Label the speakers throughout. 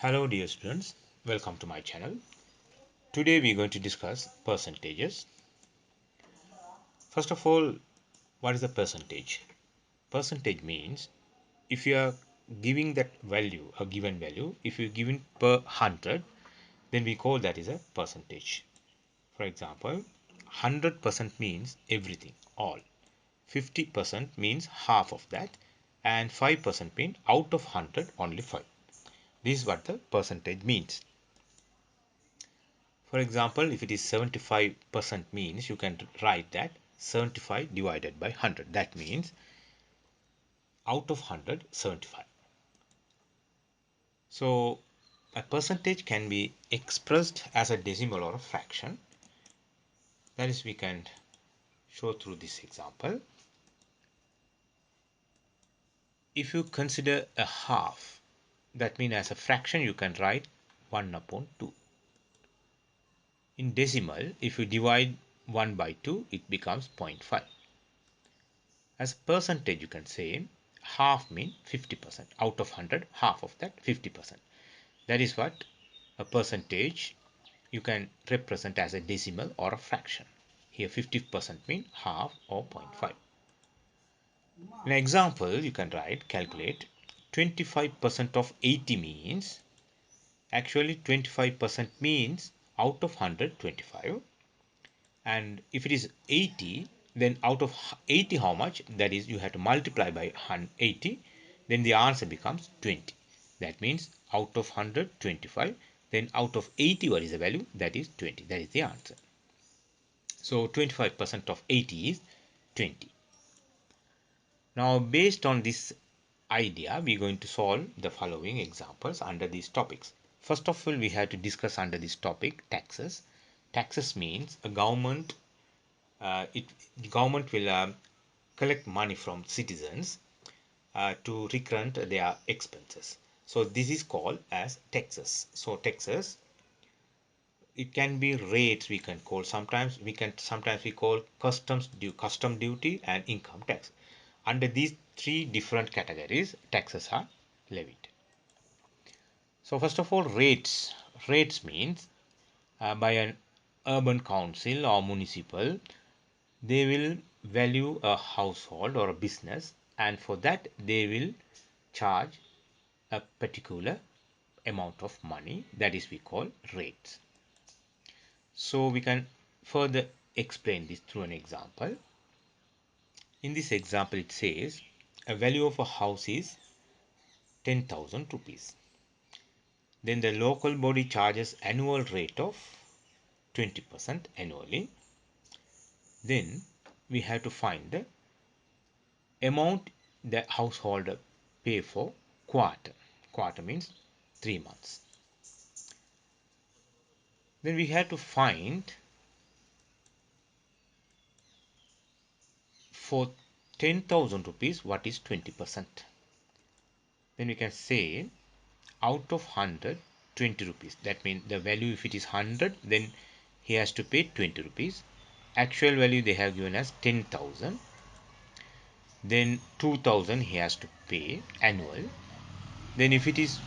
Speaker 1: Hello dear students, welcome to my channel. Today we are going to discuss percentages. First of all, what is a percentage? Percentage means if you are giving that value, a given value, if you given per 100, then we call that is a percentage. For example, 100% means everything, all. 50% means half of that, and 5% means out of 100 only 5. This is what the percentage means. For example, if it is 75% means you can write that 75 divided by 100. That means out of 100, 75. So a percentage can be expressed as a decimal or a fraction. That is, we can show through this example. If you consider a half, that means as a fraction you can write 1 upon 2. In decimal, if you divide 1 by 2, it becomes 0.5. As a percentage, you can say half mean 50%. Out of 100, half of that 50%. That is what a percentage you can represent as a decimal or a fraction. Here 50% mean half or 0.5. In example, you can write, calculate 25% of 80 means, actually 25% means out of 100, 25. And if it is 80, then out of 80 how much? That is, you have to multiply by 80, then the answer becomes 20. That means out of 100, 25, then out of 80 what is the value? That is 20. That is the answer. So 25% of 80 is 20. Now based on this idea, we are going to solve the following examples under these topics. First of all, we have to discuss under this topic taxes. Taxes means a government the government will collect money from citizens to recurrent their expenses. So this is called as taxes. So taxes, it can be rates we can call. Sometimes we call custom duty and income tax. Under these three different categories, taxes are levied. So first of all, rates. Rates means by an urban council or municipal, they will value a household or a business, and for that they will charge a particular amount of money, that is we call rates. So we can further explain this through an example. In this example it says a value of a house is 10,000 rupees. Then the local body charges annual rate of 20% annually. Then we have to find the amount the householder pay for quarter. Quarter means 3 months. Then we have to find for 10,000 rupees what is 20%. Then we can say out of 100, 20 rupees. That means the value, if it is 100, then he has to pay 20 rupees. Actual value they have given as 10,000. Then 2,000 he has to pay annual. Then if it is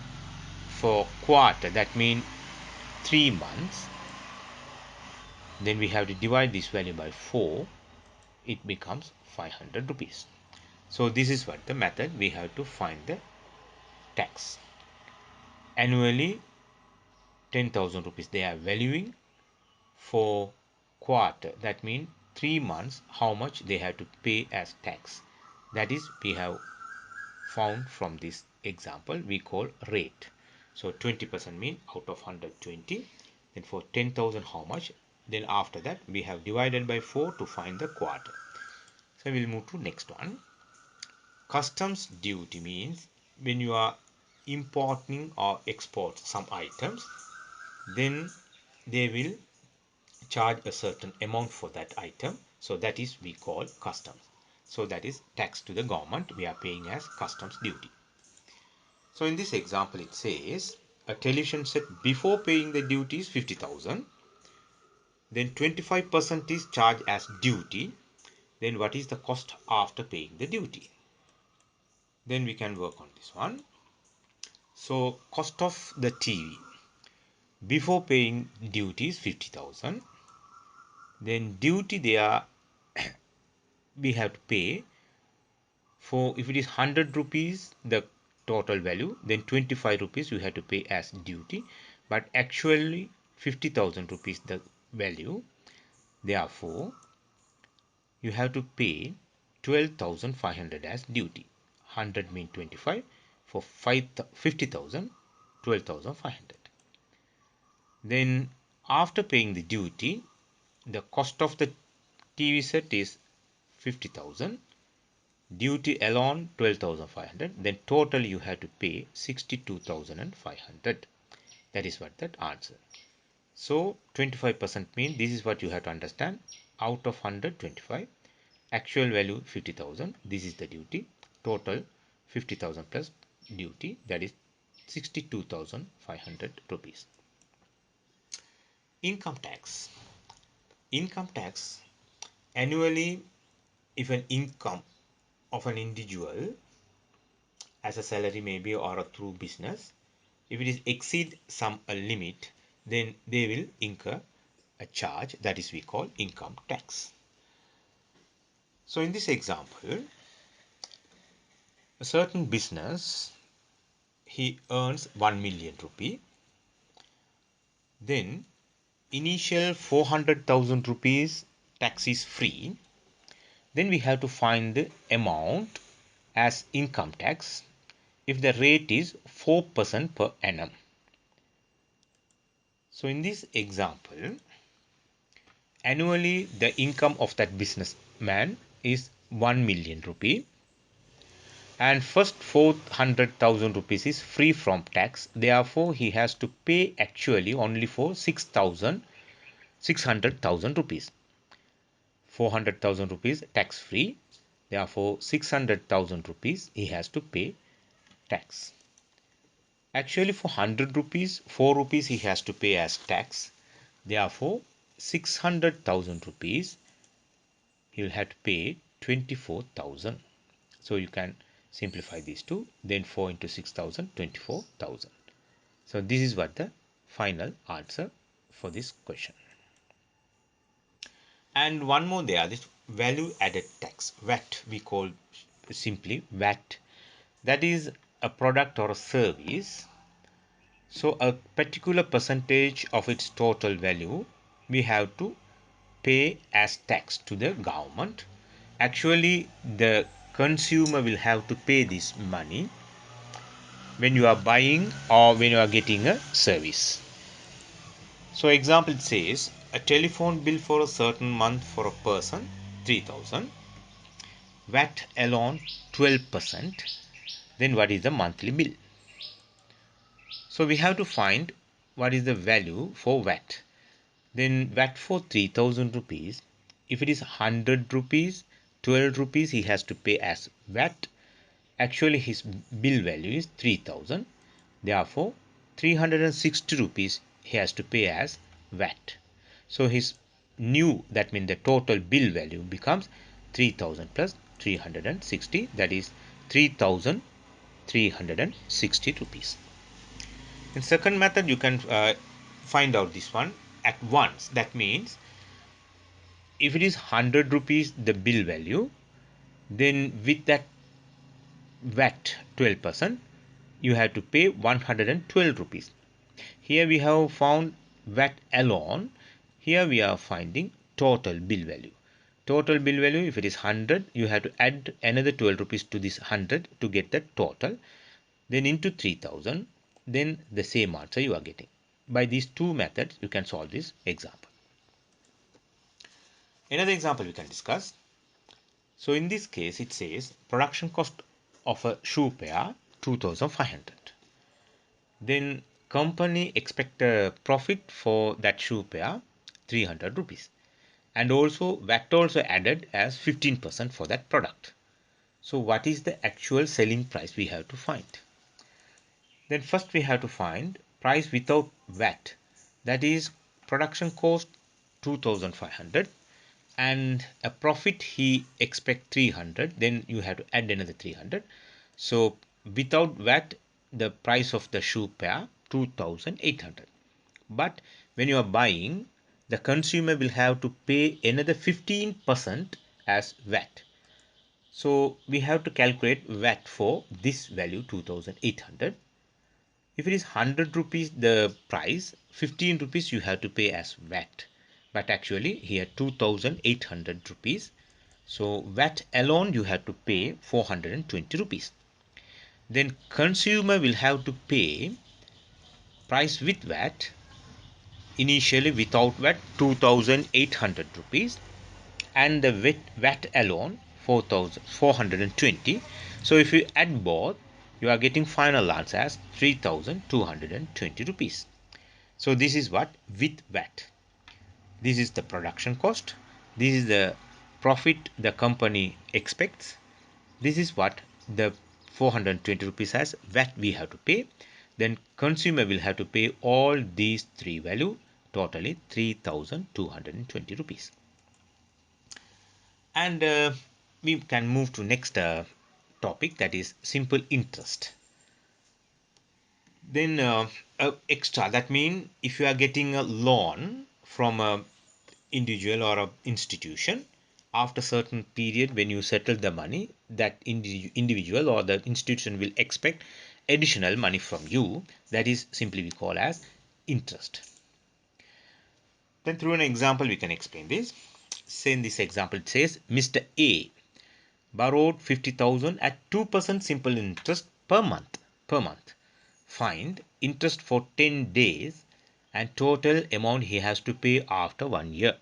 Speaker 1: for quarter, that means 3 months, then we have to divide this value by 4. It becomes 500 rupees. So this is what the method we have to find the tax. Annually 10,000 rupees they are valuing. For quarter, that means 3 months, how much they have to pay as tax. That is we have found from this example we call rate. So 20% mean out of 120. Then for 10,000 how much? Then after that we have divided by 4 to find the quarter. So we'll move to next one. Customs duty means when you are importing or export some items, then they will charge a certain amount for that item. So that is we call customs. So that is tax to the government we are paying as customs duty. So in this example it says a television set before paying the duty is 50,000. Then 25% is charged as duty. Then what is the cost after paying the duty? Then we can work on this one. So cost of the TV before paying duty is 50,000. Then duty there we have to pay for, if it is 100 rupees the total value, then 25 rupees you have to pay as duty, but actually 50,000 rupees the value, therefore you have to pay 12,500 as duty. 100 mean 25, for 50,000 12,500. Then after paying the duty, the cost of the TV set is 50,000, duty alone 12,500, then total you have to pay 62,500. That is what that answer. So 25% mean, this is what you have to understand. Out of 100, 25. Actual value 50,000. This is the duty. Total 50,000 plus duty, that is 62,500 rupees. Income tax. Income tax, annually, if an income of an individual as a salary maybe or through business, if it is exceed some a limit, then they will incur a charge, that is we call income tax. So in this example, a certain business, he earns 1 million rupee, then initial 400,000 rupees tax is free, then we have to find the amount as income tax if the rate is 4% per annum. So in this example, annually the income of that businessman is 1 million rupee, and first 400,000 rupees is free from tax, therefore he has to pay actually only for 600,000 rupees. 400,000 rupees tax free, therefore 600,000 rupees he has to pay tax. Actually for 100 rupees, 4 rupees he has to pay as tax, therefore 600,000 rupees he will have to pay 24,000. So you can simplify these two, then 4 into 6,000, 24,000. So this is what the final answer for this question. And one more there, this value added tax, VAT, we call simply VAT. That is a product or a service. So a particular percentage of its total value we have to pay as tax to the government. Actually, the consumer will have to pay this money when you are buying or when you are getting a service. So example says a telephone bill for a certain month for a person 3,000, VAT alone 12%, then what is the monthly bill? So we have to find what is the value for VAT. Then VAT for 3,000 rupees, if it is 100 rupees, 12 rupees he has to pay as VAT. Actually his bill value is 3,000, therefore 360 rupees he has to pay as VAT. So his new, that means the total bill value becomes 3,000 plus 360, that is 3,360 rupees. In second method you can find out this one at once. That means if it is 100 rupees the bill value, then with that VAT 12%, you have to pay 112 rupees. Here we have found VAT alone. Here we are finding total bill value. Total bill value, if it is 100, you have to add another 12 rupees to this 100 to get the total. Then into 3,000, then the same answer you are getting. By these two methods, you can solve this example. Another example we can discuss. So in this case, it says production cost of a shoe pair 2,500. Then company expect a profit for that shoe pair 300 rupees. And also VAT also added as 15% for that product. So what is the actual selling price we have to find? Then first we have to find price without VAT. That is production cost 2,500 and a profit he expect 300, then you have to add another 300. So without VAT the price of the shoe pair 2,800. But when you are buying, the consumer will have to pay another 15% as VAT. So we have to calculate VAT for this value 2,800. If it is 100 rupees the price, 15 rupees you have to pay as VAT. But actually here 2,800 rupees. So VAT alone you have to pay 420 rupees. Then consumer will have to pay price with VAT, initially without VAT 2,800 rupees, and the VAT alone 4,420. So if you add both, you are getting final answer as 3,220 rupees. So this is what with VAT. This is the production cost. This is the profit the company expects. This is what the 420 rupees as VAT we have to pay. Then consumer will have to pay all these three value, totally 3,220 rupees. And we can move to next topic, that is simple interest. Then extra, that means if you are getting a loan from a individual or a institution, after certain period when you settle the money, that individual or the institution will expect additional money from you. That is simply we call as interest. Then through an example we can explain this. Say in this example it says Mr. A borrowed 50,000 at 2% simple interest per month. Find interest for 10 days and total amount he has to pay after 1 year.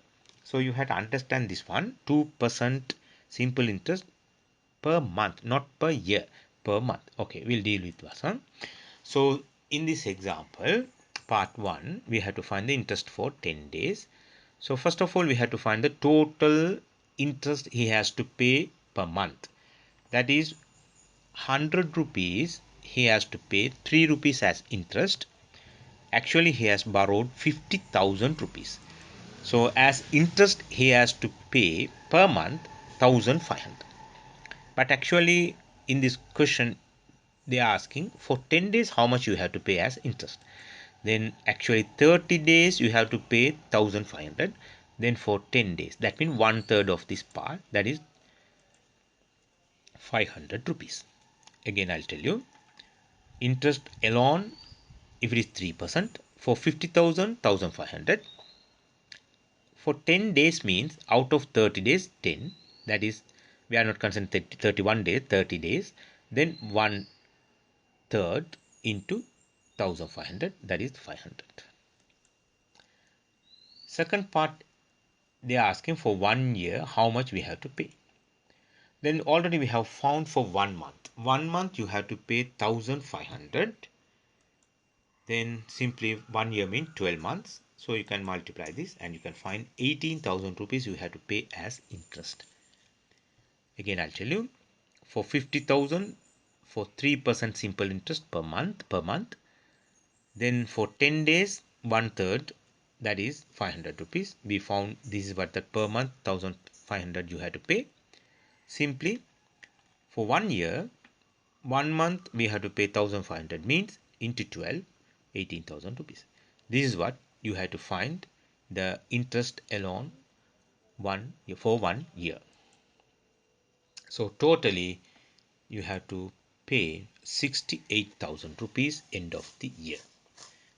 Speaker 1: So you have to understand this one, 2% simple interest per month, not per year, per month. Okay, we'll deal with this one. So in this example, part 1, we have to find the interest for 10 days. So first of all, we have to find the total interest he has to pay per month. That is 100 rupees, he has to pay 3 rupees as interest. Actually, he has borrowed 50,000 rupees. So as interest he has to pay per month 1,500. But actually in this question they are asking for 10 days how much you have to pay as interest. Then actually 30 days you have to pay 1,500. Then for 10 days, that means 1/3 of this part, that is 500 rupees. Again I'll tell you, interest alone if it is 3%, for 50,000 1,500. For 10 days means out of 30 days 10, that is we are not considering 31 days, 30 days, then 1/3 into 1,500, that is 500. Second part, they are asking for 1 year how much we have to pay. Then already we have found for 1 month. 1 month you have to pay 1,500. Then simply 1 year means 12 months. So you can multiply this and you can find 18,000 rupees you have to pay as interest. Again I'll tell you, for 50,000 for 3% simple interest per month. Then for 10 days 1/3, that is 500 rupees. We found this is what the per month 1,500 you have to pay. Simply for 1 year, 1 month we have to pay 1,500 means into 12, 18,000 rupees. This is what you have to find the interest alone for 1 year. So totally you have to pay 68,000 rupees end of the year.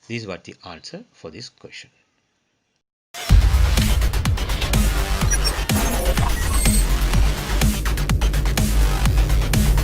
Speaker 1: This is what the answer for this question.